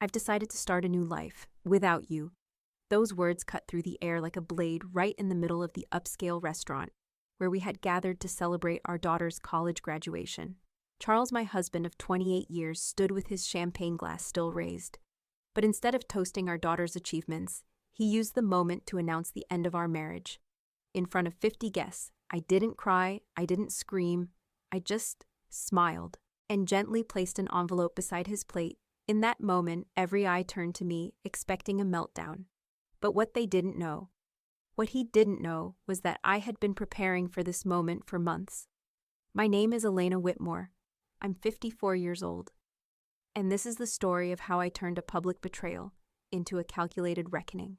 I've decided to start a new life, without you." Those words cut through the air like a blade right in the middle of the upscale restaurant, where we had gathered to celebrate our daughter's college graduation. Charles, my husband of 28 years, stood with his champagne glass still raised. But instead of toasting our daughter's achievements, he used the moment to announce the end of our marriage. In front of 50 guests, I didn't cry, I didn't scream, I just smiled and gently placed an envelope beside his plate. In that moment, every eye turned to me, expecting a meltdown. But what he didn't know was that I had been preparing for this moment for months. My name is Elena Whitmore. I'm 54 years old. And this is the story of how I turned a public betrayal into a calculated reckoning.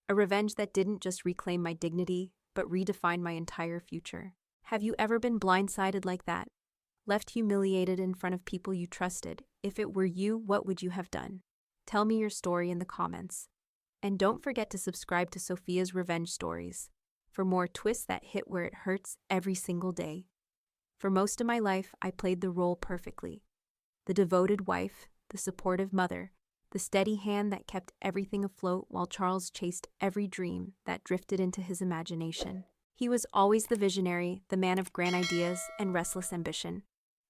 A revenge that didn't just reclaim my dignity, but redefined my entire future. Have you ever been blindsided like that? Left humiliated in front of people you trusted? If it were you, what would you have done? Tell me your story in the comments. And don't forget to subscribe to Sophia's Revenge Stories for more twists that hit where it hurts every single day. For most of my life, I played the role perfectly. The devoted wife, the supportive mother, the steady hand that kept everything afloat while Charles chased every dream that drifted into his imagination. He was always the visionary, the man of grand ideas and restless ambition.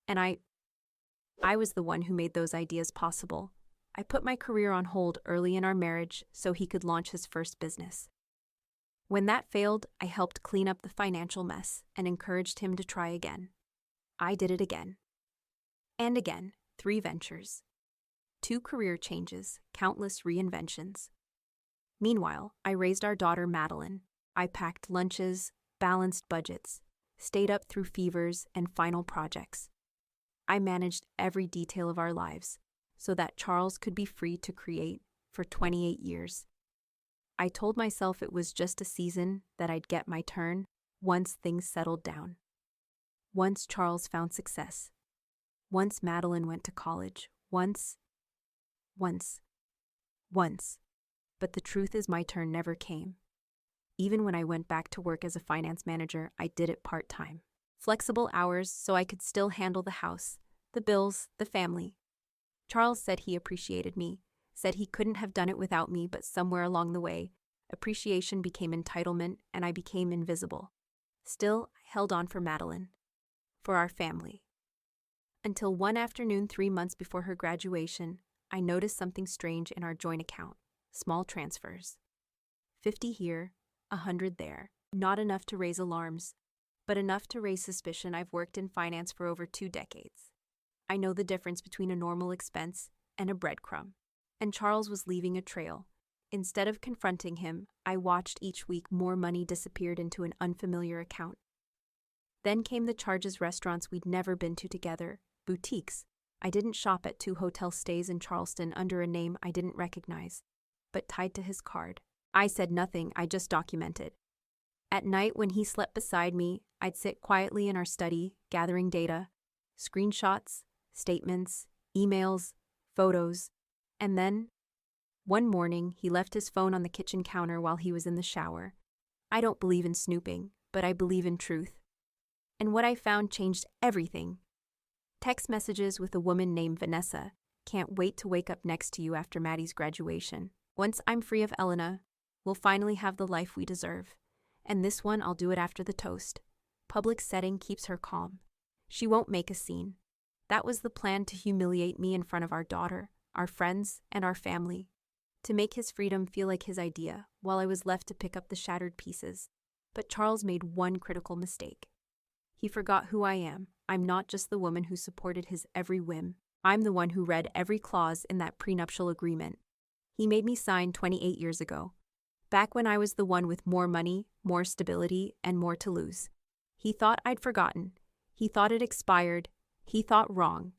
And I was the one who made those ideas possible. I put my career on hold early in our marriage so he could launch his first business. When that failed, I helped clean up the financial mess and encouraged him to try again. I did it again. And again, 3 ventures. 2 career changes, countless reinventions. Meanwhile, I raised our daughter Madeline. I packed lunches, balanced budgets, stayed up through fevers and final projects. I managed every detail of our lives so that Charles could be free to create for 28 years. I told myself it was just a season, that I'd get my turn once things settled down. Once Charles found success. Once Madeline went to college. Once. But the truth is my turn never came. Even when I went back to work as a finance manager, I did it part-time. Flexible hours so I could still handle the house, the bills, the family. Charles said he appreciated me, said he couldn't have done it without me, but somewhere along the way, appreciation became entitlement and I became invisible. Still, I held on for Madeline, for our family. Until one afternoon 3 months before her graduation, I noticed something strange in our joint account. Small transfers. 50 here, 100 there. Not enough to raise alarms, but enough to raise suspicion. I've worked in finance for over 2 decades. I know the difference between a normal expense and a breadcrumb. And Charles was leaving a trail. Instead of confronting him, I watched each week more money disappeared into an unfamiliar account. Then came the charges, restaurants we'd never been to together, boutiques. I didn't shop at 2 hotel stays in Charleston under a name I didn't recognize, but tied to his card. I said nothing, I just documented. At night when he slept beside me, I'd sit quietly in our study, gathering data, screenshots, statements, emails, photos, and then, one morning, he left his phone on the kitchen counter while he was in the shower. I don't believe in snooping, but I believe in truth. And what I found changed everything. Text messages with a woman named Vanessa. Can't wait to wake up next to you after Maddie's graduation. Once I'm free of Elena, we'll finally have the life we deserve. And this one, I'll do it after the toast. Public setting keeps her calm. She won't make a scene. That was the plan, to humiliate me in front of our daughter, our friends, and our family. To make his freedom feel like his idea, while I was left to pick up the shattered pieces. But Charles made one critical mistake. He forgot who I am. I'm not just the woman who supported his every whim. I'm the one who read every clause in that prenuptial agreement he made me sign 28 years ago. Back when I was the one with more money, more stability, and more to lose. He thought I'd forgotten. He thought it expired. He thought wrong.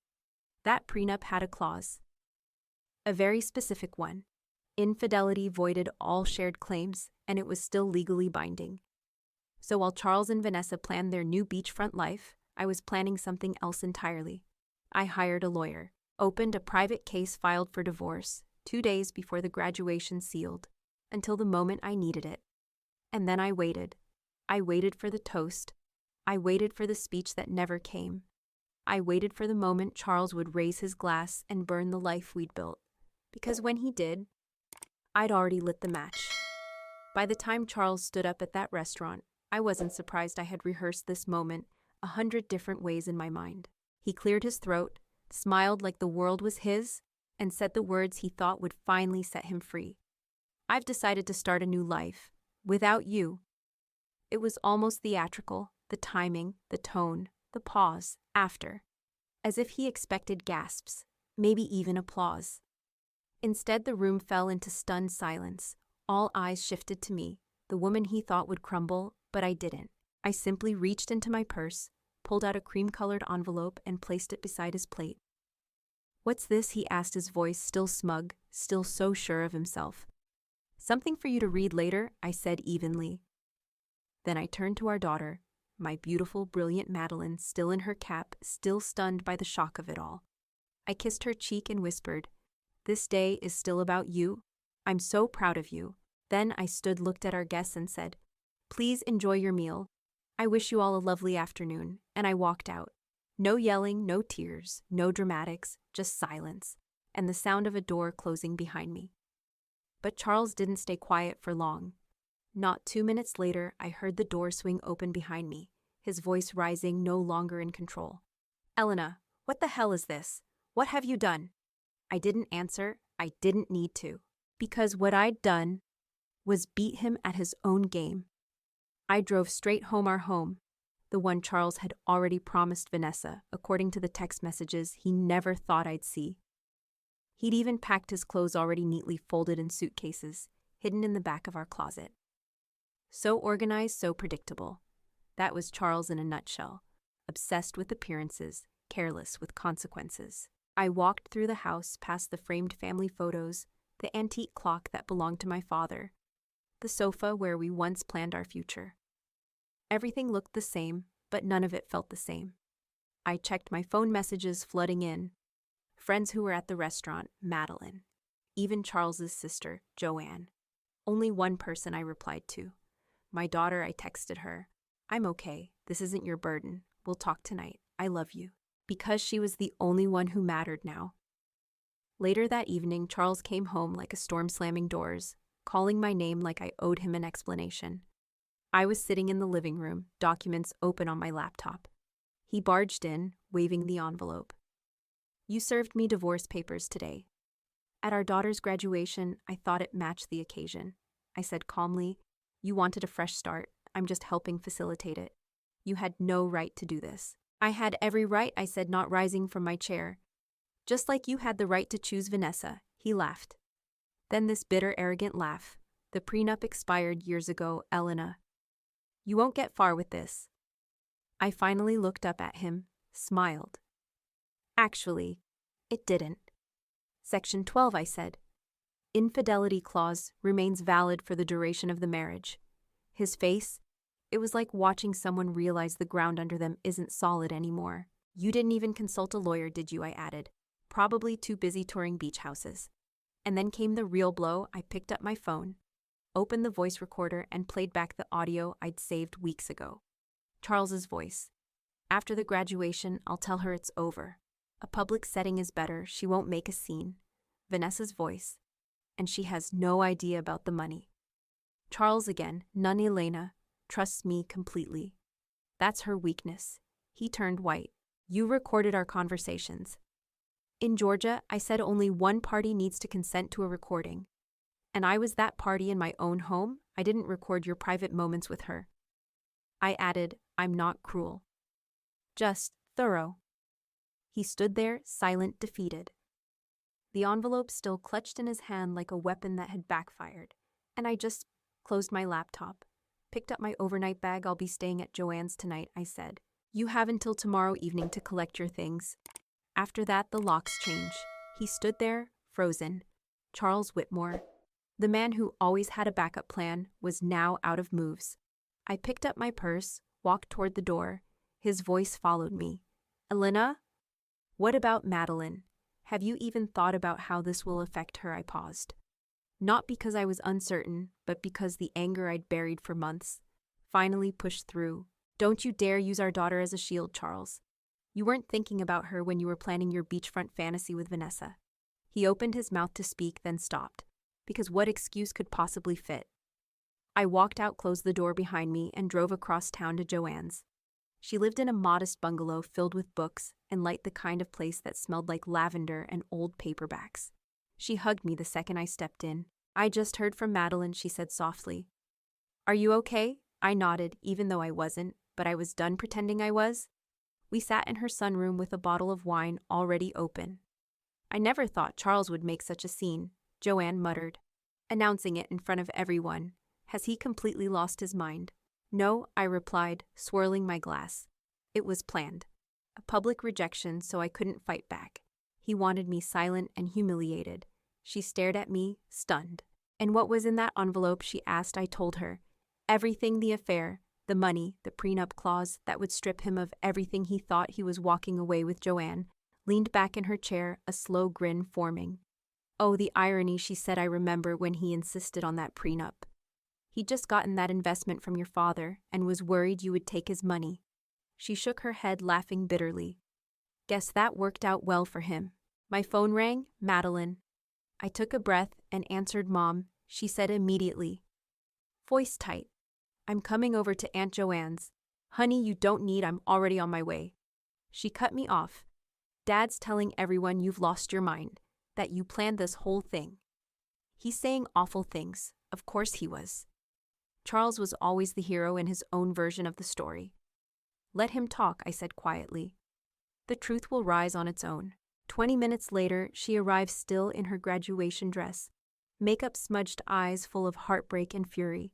That prenup had a clause. A very specific one. Infidelity voided all shared claims, and it was still legally binding. So while Charles and Vanessa planned their new beachfront life, I was planning something else entirely. I hired a lawyer, opened a private case, filed for divorce 2 days before the graduation sealed, until the moment I needed it. And then I waited. I waited for the toast. I waited for the speech that never came. I waited for the moment Charles would raise his glass and burn the life we'd built. Because when he did, I'd already lit the match. By the time Charles stood up at that restaurant, I wasn't surprised I had rehearsed this moment 100 different ways in my mind. He cleared his throat, smiled like the world was his, and said the words he thought would finally set him free. I've decided to start a new life, without you. It was almost theatrical, the timing, the tone, the pause, after. As if he expected gasps, maybe even applause. Instead, the room fell into stunned silence. All eyes shifted to me, the woman he thought would crumble, but I didn't. I simply reached into my purse, pulled out a cream-colored envelope, and placed it beside his plate. "What's this?" he asked, his voice still smug, still so sure of himself. "Something for you to read later," I said evenly. Then I turned to our daughter, my beautiful, brilliant Madeline, still in her cap, still stunned by the shock of it all. I kissed her cheek and whispered, "This day is still about you. I'm so proud of you." Then I looked at our guests and said, "Please enjoy your meal. I wish you all a lovely afternoon," and I walked out. No yelling, no tears, no dramatics, just silence, and the sound of a door closing behind me. But Charles didn't stay quiet for long. Not 2 minutes later, I heard the door swing open behind me, his voice rising, no longer in control. "Elena, what the hell is this? What have you done?" I didn't answer. I didn't need to. Because what I'd done was beat him at his own game. I drove straight home, our home, the one Charles had already promised Vanessa, according to the text messages he never thought I'd see. He'd even packed his clothes already neatly folded in suitcases, hidden in the back of our closet. So organized, so predictable. That was Charles in a nutshell. Obsessed with appearances, careless with consequences. I walked through the house, past the framed family photos, the antique clock that belonged to my father, the sofa where we once planned our future. Everything looked the same, but none of it felt the same. I checked my phone messages flooding in. Friends who were at the restaurant, Madeline. Even Charles's sister, Joanne. Only one person I replied to. My daughter, I texted her, "I'm okay. This isn't your burden. We'll talk tonight. I love you." Because she was the only one who mattered now. Later that evening, Charles came home like a storm slamming doors, calling my name like I owed him an explanation. I was sitting in the living room, documents open on my laptop. He barged in, waving the envelope. "You served me divorce papers today. At our daughter's graduation, I thought it matched the occasion." I said calmly, "You wanted a fresh start. I'm just helping facilitate it. You had no right to do this." "I had every right," I said, not rising from my chair. "Just like you had the right to choose Vanessa." He laughed. Then this bitter, arrogant laugh. "The prenup expired years ago, Elena. You won't get far with this." I finally looked up at him, smiled. "Actually, it didn't." Section 12, I said. "Infidelity clause remains valid for the duration of the marriage." His face, it was like watching someone realize the ground under them isn't solid anymore. "You didn't even consult a lawyer, did you?" I added. "Probably too busy touring beach houses." And then came the real blow. I picked up my phone, opened the voice recorder, and played back the audio I'd saved weeks ago. Charles's voice. "After the graduation, I'll tell her it's over. A public setting is better. She won't make a scene." Vanessa's voice. "And she has no idea about the money." Charles again. "None, Elena. Trusts me completely. That's her weakness." He turned white. "You recorded our conversations." "In Georgia, I said only one party needs to consent to a recording. And I was that party in my own home. I didn't record your private moments with her." I added, "I'm not cruel. Just thorough." He stood there, silent, defeated. The envelope still clutched in his hand like a weapon that had backfired, and I just closed my laptop, picked up my overnight bag. "I'll be staying at Joanne's tonight," I said. "You have until tomorrow evening to collect your things." After that, the locks change. He stood there, frozen. Charles Whitmore, the man who always had a backup plan, was now out of moves. I picked up my purse, walked toward the door. His voice followed me. "Elena? What about Madeline? Have you even thought about how this will affect her?" I paused. Not because I was uncertain, but because the anger I'd buried for months finally pushed through. "Don't you dare use our daughter as a shield, Charles. You weren't thinking about her when you were planning your beachfront fantasy with Vanessa." He He opened his mouth to speak, then stopped, because what excuse could possibly fit? I walked out, closed the door behind me, and drove across town to Joanne's. She lived in a modest bungalow filled with books and light, the kind of place that smelled like lavender and old paperbacks. She hugged me the second I stepped in. "I just heard from Madeline," she said softly. "Are you okay?" I nodded, even though I wasn't, but I was done pretending I was. We sat in her sunroom with a bottle of wine already open. "I never thought Charles would make such a scene," Joanne muttered, announcing it in front of everyone. "Has he completely lost his mind?" "No," I replied, swirling my glass. "It was planned. A public rejection, so I couldn't fight back. He wanted me silent and humiliated." She stared at me, stunned. "And what was in that envelope?" she asked. I told her. Everything: the affair, the money, the prenup clause that would strip him of everything he thought he was walking away with. Joanne leaned back in her chair, a slow grin forming. "Oh, the irony," she said. "I remember when he insisted on that prenup. He'd just gotten that investment from your father and was worried you would take his money." She shook her head, laughing bitterly. "Guess that worked out well for him." My phone rang. Madeline. I took a breath and answered. "Mom," she said immediately, voice tight. "I'm coming over to Aunt Joanne's." "Honey, you don't need, I'm already on my way." She cut me off. "Dad's telling everyone you've lost your mind, that you planned this whole thing. He's saying awful things." Of course he was. Charles was always the hero in his own version of the story. "Let him talk," I said quietly. "The truth will rise on its own." 20 minutes later, she arrived, still in her graduation dress, makeup smudged, eyes full of heartbreak and fury.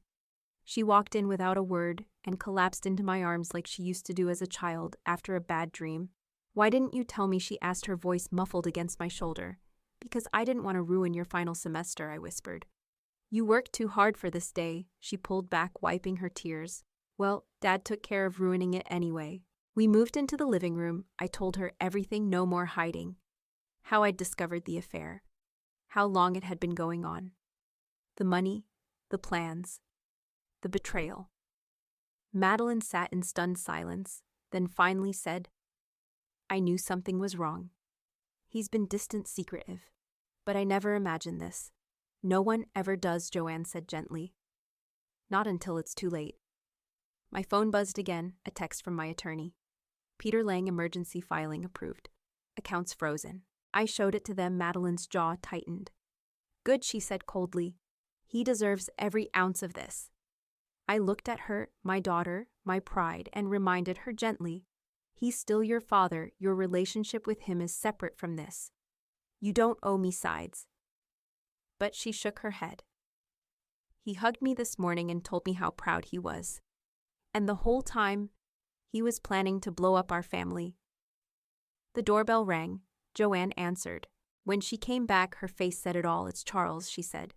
She walked in without a word and collapsed into my arms like she used to do as a child after a bad dream. "Why didn't you tell me?" she asked, her voice muffled against my shoulder. "Because I didn't want to ruin your final semester," I whispered. "You worked too hard for this day," she pulled back, wiping her tears. "Well, Dad took care of ruining it anyway." We moved into the living room. I told her everything, no more hiding. How I'd discovered the affair. How long it had been going on. The money, the plans, the betrayal. Madeline sat in stunned silence, then finally said, "I knew something was wrong. He's been distant, secretive. But I never imagined this." "No one ever does," Joanne said gently. "Not until it's too late." My phone buzzed again, a text from my attorney. "Peter Lang, emergency filing approved. Accounts frozen." I showed it to them. Madeline's jaw tightened. "Good," she said coldly. "He deserves every ounce of this." I looked at her, my daughter, my pride, and reminded her gently, "He's still your father. Your relationship with him is separate from this. You don't owe me sides." But she shook her head. "He hugged me this morning and told me how proud he was. And the whole time, he was planning to blow up our family." The doorbell rang. Joanne answered. When she came back, her face said it all. "It's Charles," she said.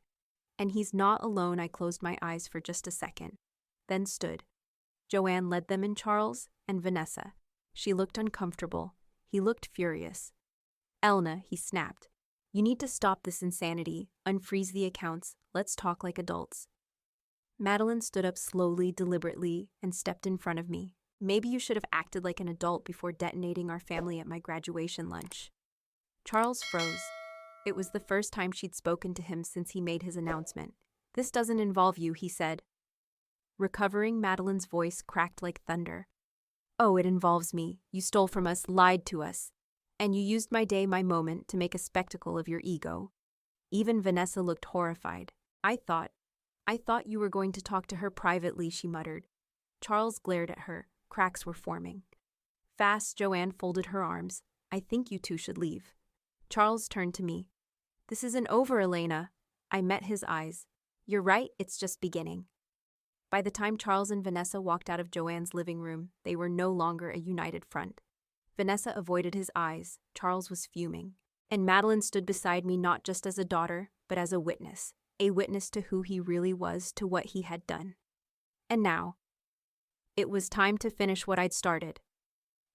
"And he's not alone." I closed my eyes for just a second, then stood. Joanne led them in. Charles and Vanessa. She looked uncomfortable. He looked furious. "Elena," he snapped, "you need to stop this insanity, unfreeze the accounts, let's talk like adults." Madeline stood up slowly, deliberately, and stepped in front of me. "Maybe you should have acted like an adult before detonating our family at my graduation lunch." Charles froze. It was the first time she'd spoken to him since he made his announcement. "This doesn't involve you," he said. Recovering, Madeline's voice cracked like thunder. "Oh, it involves me. You stole from us, lied to us. And you used my day, my moment, to make a spectacle of your ego." Even Vanessa looked horrified. I thought you were going to talk to her privately," she muttered. Charles glared at her. Cracks were forming. Fast, Joanne folded her arms. "I think you two should leave." Charles turned to me. "This isn't over, Elena." I met his eyes. "You're right, it's just beginning." By the time Charles and Vanessa walked out of Joanne's living room, they were no longer a united front. Vanessa avoided his eyes. Charles was fuming. And Madeline stood beside me, not just as a daughter, but as a witness to who he really was, to what he had done. And now, it was time to finish what I'd started.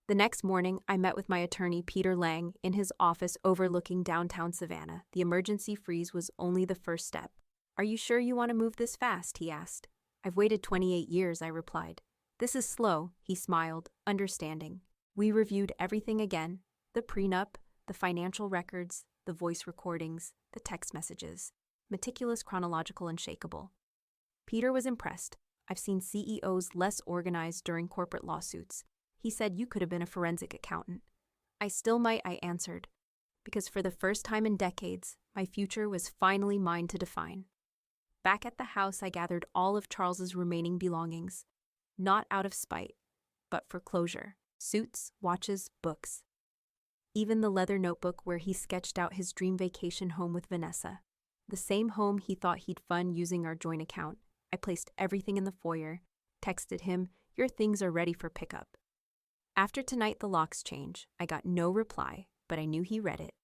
The next morning, I met with my attorney, Peter Lang, in his office overlooking downtown Savannah. The emergency freeze was only the first step. "Are you sure you want to move this fast?" he asked. "I've waited 28 years, I replied. "This is slow," he smiled, understanding. We reviewed everything again, the prenup, the financial records, the voice recordings, the text messages. Meticulous, chronological, unshakable. Peter was impressed. I've seen CEOs less organized during corporate lawsuits. He said you could have been a forensic accountant. I still might, I answered, because for the first time in decades, my future was finally mine to define. Back at the house, I gathered all of Charles's remaining belongings, not out of spite, but for closure. Suits, watches, books. Even the leather notebook where he sketched out his dream vacation home with Vanessa. The same home he thought he'd fund using our joint account. I placed everything in the foyer, texted him, "Your things are ready for pickup." After tonight the locks change. I got no reply, but I knew he read it.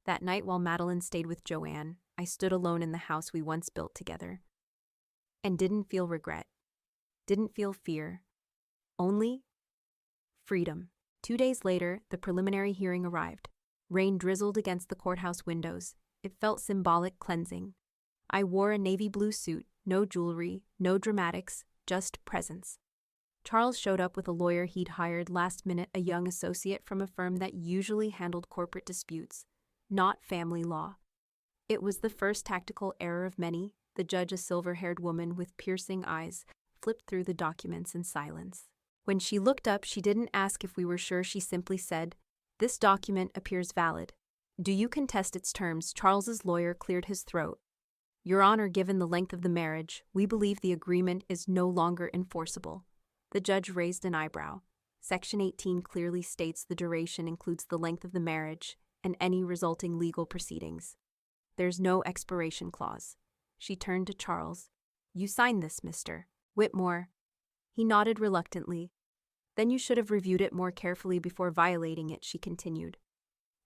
That night while Madeline stayed with Joanne, I stood alone in the house we once built together. And didn't feel regret. Didn't feel fear. Only freedom. 2 days later, the preliminary hearing arrived. Rain drizzled against the courthouse windows. It felt symbolic, cleansing. I wore a navy blue suit, no jewelry, no dramatics, just presence. Charles showed up with a lawyer he'd hired last minute, a young associate from a firm that usually handled corporate disputes, not family law. It was the first tactical error of many. The judge, a silver-haired woman with piercing eyes, flipped through the documents in silence. When she looked up, she didn't ask if we were sure. She simply said, "This document appears valid. Do you contest its terms?" Charles's lawyer cleared his throat. "Your Honor, given the length of the marriage, we believe the agreement is no longer enforceable." The judge raised an eyebrow. Section 18 clearly states the duration includes the length of the marriage and any resulting legal proceedings. There's no expiration clause. She turned to Charles. "You signed this, Mr. Whitmore." He nodded reluctantly. "Then you should have reviewed it more carefully before violating it," she continued.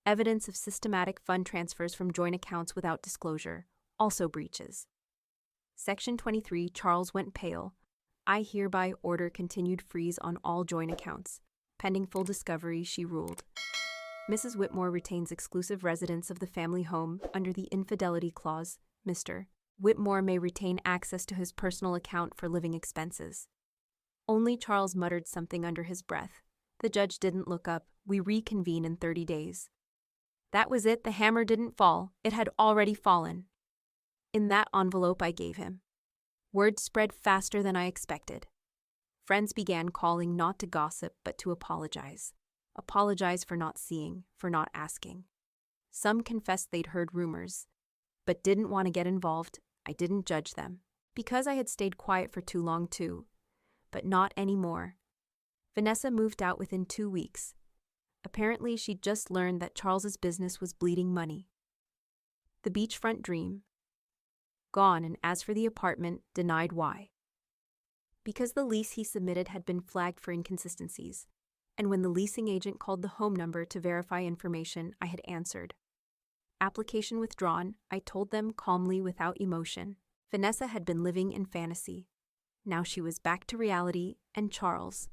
"Evidence of systematic fund transfers from joint accounts without disclosure, also breaches." Section 23, Charles went pale. "I hereby order continued freeze on all joint accounts. Pending full discovery," she ruled. "Mrs. Whitmore retains exclusive residence of the family home under the infidelity clause. Mr. Whitmore may retain access to his personal account for living expenses." Only Charles muttered something under his breath. The judge didn't look up. "We reconvene in 30 days. That was it. The hammer didn't fall. It had already fallen. In that envelope I gave him. Word spread faster than I expected. Friends began calling not to gossip, but to apologize. Apologize for not seeing, for not asking. Some confessed they'd heard rumors, but didn't want to get involved. I didn't judge them. Because I had stayed quiet for too long too. But not anymore. Vanessa moved out within 2 weeks. Apparently, she'd just learned that Charles's business was bleeding money. The beachfront dream. Gone, and as for the apartment, denied. Why? Because the lease he submitted had been flagged for inconsistencies, and when the leasing agent called the home number to verify information, I had answered. Application withdrawn, I told them calmly without emotion. Vanessa had been living in fantasy. Now she was back to reality, and Charles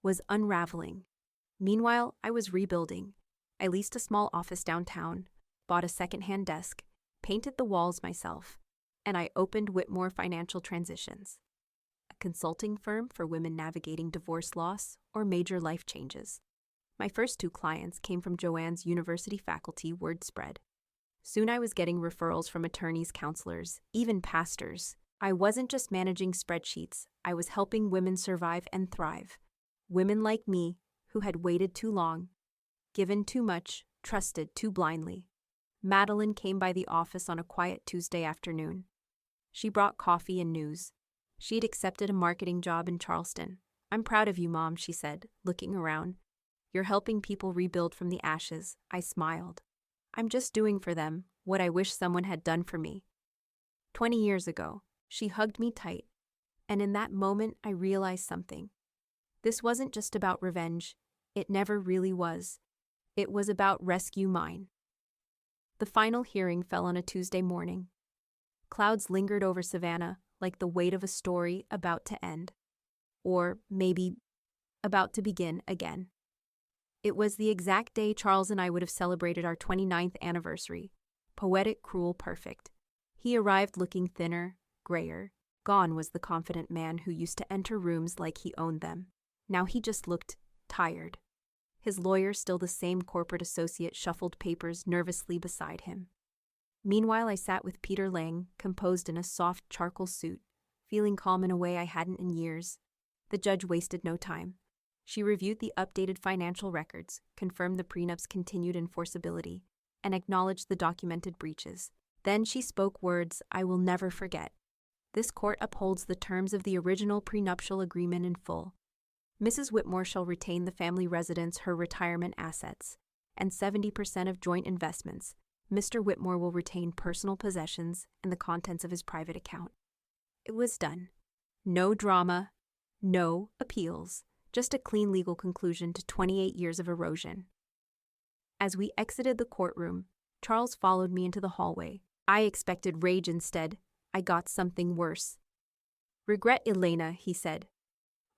was unraveling. Meanwhile, I was rebuilding. I leased a small office downtown, bought a second-hand desk, painted the walls myself, and I opened Whitmore Financial Transitions, a consulting firm for women navigating divorce loss or major life changes. My first 2 clients came from Joanne's university faculty. Word spread. Soon I was getting referrals from attorneys, counselors, even pastors. I wasn't just managing spreadsheets. I was helping women survive and thrive. Women like me, who had waited too long, given too much, trusted too blindly. Madeline came by the office on a quiet Tuesday afternoon. She brought coffee and news. She'd accepted a marketing job in Charleston. "I'm proud of you, Mom," she said, looking around. "You're helping people rebuild from the ashes." I smiled. "I'm just doing for them what I wish someone had done for me 20 years ago." She hugged me tight, and in that moment I realized something. This wasn't just about revenge. It never really was. It was about rescue mine. The final hearing fell on a Tuesday morning. Clouds lingered over Savannah like the weight of a story about to end. Or maybe about to begin again. It was the exact day Charles and I would have celebrated our 29th anniversary. Poetic, cruel, perfect. He arrived looking thinner, grayer. Gone was the confident man who used to enter rooms like he owned them. Now he just looked tired. His lawyer, still the same corporate associate, shuffled papers nervously beside him. Meanwhile, I sat with Peter Lang, composed in a soft charcoal suit, feeling calm in a way I hadn't in years. The judge wasted no time. She reviewed the updated financial records, confirmed the prenup's continued enforceability, and acknowledged the documented breaches. Then she spoke words I will never forget. This court upholds the terms of the original prenuptial agreement in full. Mrs. Whitmore shall retain the family residence, her retirement assets, and 70% of joint investments. Mr. Whitmore will retain personal possessions and the contents of his private account. It was done. No drama, no appeals, just a clean legal conclusion to 28 years of erosion. As we exited the courtroom, Charles followed me into the hallway. I expected rage instead. I got something worse. "Regret, Elena," he said.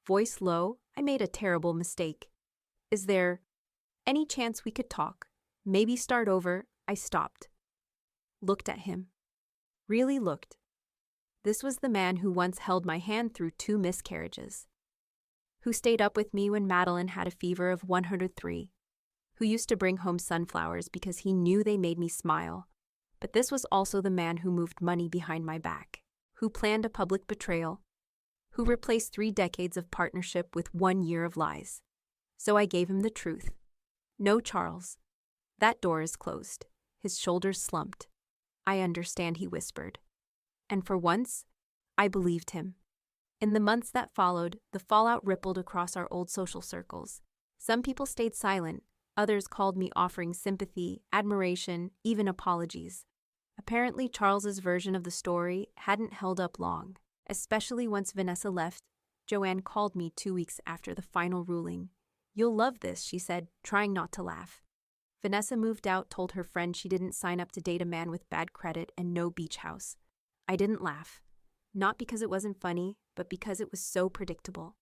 Voice low, "I made a terrible mistake. Is there any chance we could talk? Maybe start over?" I stopped. Looked at him. Really looked. This was the man who once held my hand through 2 miscarriages. Who stayed up with me when Madeline had a fever of 103. Who used to bring home sunflowers because he knew they made me smile. But this was also the man who moved money behind my back. Who planned a public betrayal. Who replaced 3 decades of partnership with 1 year of lies. So I gave him the truth. "No, Charles. That door is closed." His shoulders slumped. "I understand," he whispered. And for once, I believed him. In the months that followed, the fallout rippled across our old social circles. Some people stayed silent, others called me, offering sympathy, admiration, even apologies. Apparently, Charles's version of the story hadn't held up long, especially once Vanessa left. Joanne called me 2 weeks after the final ruling. "You'll love this," she said, trying not to laugh. Vanessa moved out, told her friend she didn't sign up to date a man with bad credit and no beach house. I didn't laugh. Not because it wasn't funny, but because it was so predictable.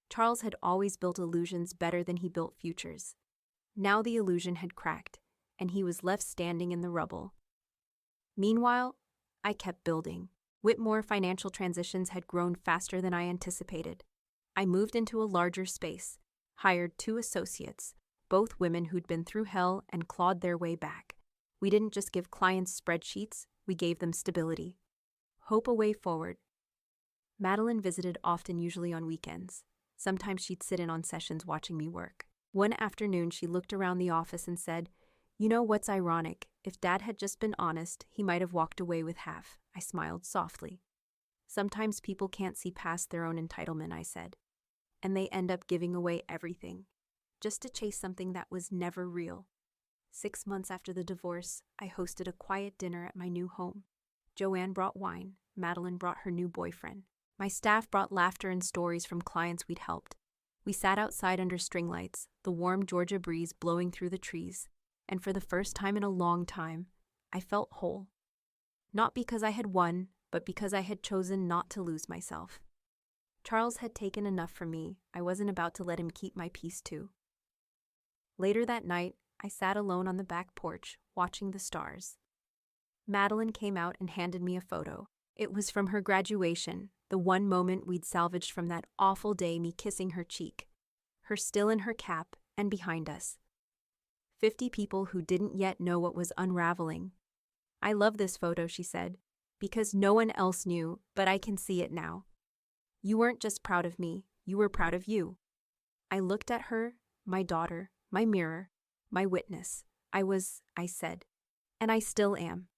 Charles had always built illusions better than he built futures. Now the illusion had cracked, and he was left standing in the rubble. Meanwhile, I kept building. Whitmore Financial Transitions had grown faster than I anticipated. I moved into a larger space, hired 2 associates, both women who'd been through hell and clawed their way back. We didn't just give clients spreadsheets, we gave them stability. Hope, a way forward. Madeline visited often, usually on weekends. Sometimes she'd sit in on sessions watching me work. One afternoon, she looked around the office and said, "You know what's ironic? If Dad had just been honest, he might have walked away with half." I smiled softly. "Sometimes people can't see past their own entitlement," I said. "And they end up giving away everything, just to chase something that was never real." 6 months after the divorce, I hosted a quiet dinner at my new home. Joanne brought wine. Madeline brought her new boyfriend. My staff brought laughter and stories from clients we'd helped. We sat outside under string lights, the warm Georgia breeze blowing through the trees, and for the first time in a long time, I felt whole. Not because I had won, but because I had chosen not to lose myself. Charles had taken enough from me. I wasn't about to let him keep my peace too. Later that night, I sat alone on the back porch, watching the stars. Madeline came out and handed me a photo. It was from her graduation, the one moment we'd salvaged from that awful day, me kissing her cheek. Her still in her cap, and behind us 50 people who didn't yet know what was unraveling. "I love this photo," she said, "because no one else knew, but I can see it now. You weren't just proud of me, you were proud of you." I looked at her, my daughter, my mirror, my witness. I said, and I still am.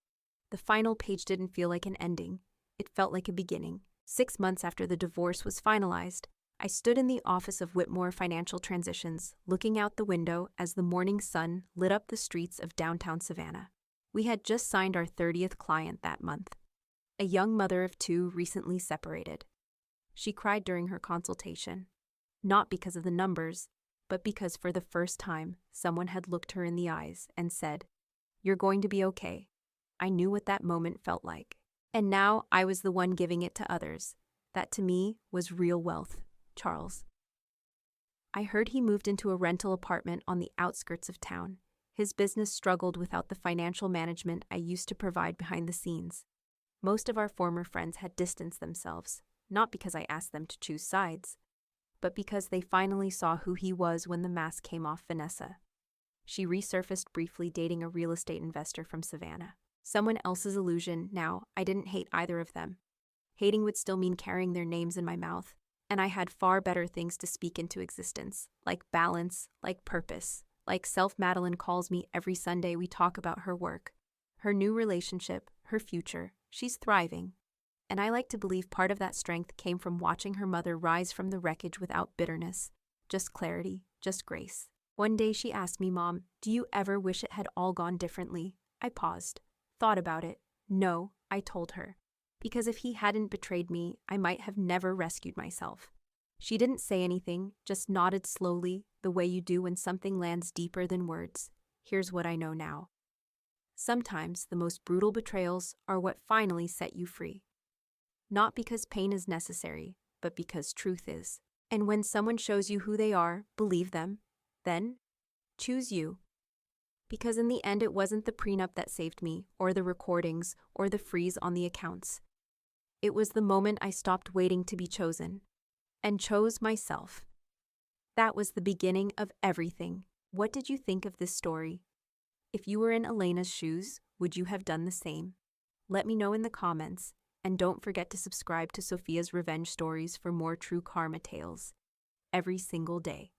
The final page didn't feel like an ending. It felt like a beginning. 6 months after the divorce was finalized, I stood in the office of Whitmore Financial Transitions, looking out the window as the morning sun lit up the streets of downtown Savannah. We had just signed our 30th client that month. A young mother of 2, recently separated. She cried during her consultation, not because of the numbers, but because for the first time, someone had looked her in the eyes and said, "You're going to be okay." I knew what that moment felt like. And now I was the one giving it to others. That to me was real wealth. Charles. I heard he moved into a rental apartment on the outskirts of town. His business struggled without the financial management I used to provide behind the scenes. Most of our former friends had distanced themselves, not because I asked them to choose sides, but because they finally saw who he was when the mask came off Vanessa. She resurfaced briefly, dating a real estate investor from Savannah. Someone else's illusion. Now, I didn't hate either of them. Hating would still mean carrying their names in my mouth, and I had far better things to speak into existence, like balance, like purpose, like self. Madeline calls me every Sunday. We talk about her work, her new relationship, her future. She's thriving. And I like to believe part of that strength came from watching her mother rise from the wreckage without bitterness, just clarity, just grace. One day she asked me, "Mom, do you ever wish it had all gone differently?" I paused, thought about it. No, I told her. Because if he hadn't betrayed me, I might have never rescued myself. She didn't say anything, just nodded slowly, the way you do when something lands deeper than words. Here's what I know now. Sometimes the most brutal betrayals are what finally set you free. Not because pain is necessary, but because truth is. And when someone shows you who they are, believe them. Then, choose you. Because in the end, it wasn't the prenup that saved me, or the recordings, or the freeze on the accounts. It was the moment I stopped waiting to be chosen, and chose myself. That was the beginning of everything. What did you think of this story? If you were in Elena's shoes, would you have done the same? Let me know in the comments, and don't forget to subscribe to Sophia's Revenge Stories for more true karma tales every single day.